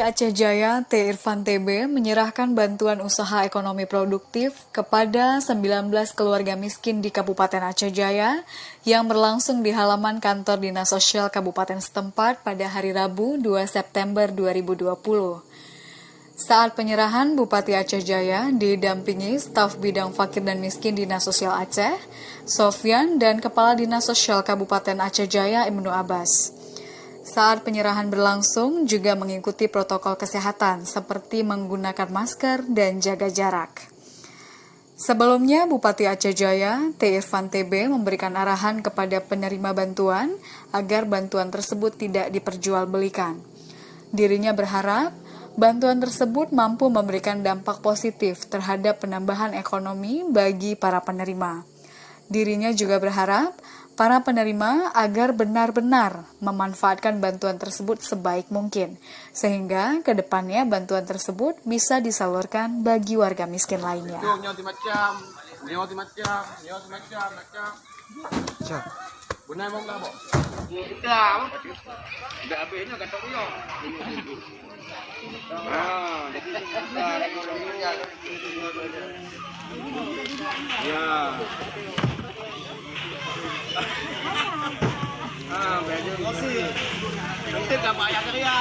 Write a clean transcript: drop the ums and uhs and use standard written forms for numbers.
Bupati Aceh Jaya T. Irfan TB menyerahkan bantuan usaha ekonomi produktif kepada 19 keluarga miskin di Kabupaten Aceh Jaya yang berlangsung di halaman kantor Dinas Sosial Kabupaten setempat pada hari Rabu 2 September 2020. Saat penyerahan, Bupati Aceh Jaya didampingi staf bidang fakir dan miskin Dinas Sosial Aceh, Sofyan, dan Kepala Dinas Sosial Kabupaten Aceh Jaya Ibnu Abbas. Saat penyerahan berlangsung juga mengikuti protokol kesehatan seperti menggunakan masker dan jaga jarak. Sebelumnya, Bupati Aceh Jaya T. Irfan TB memberikan arahan kepada penerima bantuan agar bantuan tersebut tidak diperjualbelikan. Dirinya berharap bantuan tersebut mampu memberikan dampak positif terhadap penambahan ekonomi bagi para penerima. Dirinya juga berharap para penerima agar benar-benar memanfaatkan bantuan tersebut sebaik mungkin, sehingga ke depannya bantuan tersebut bisa disalurkan bagi warga miskin lainnya. Baju sih. Nanti gak banyak kerja.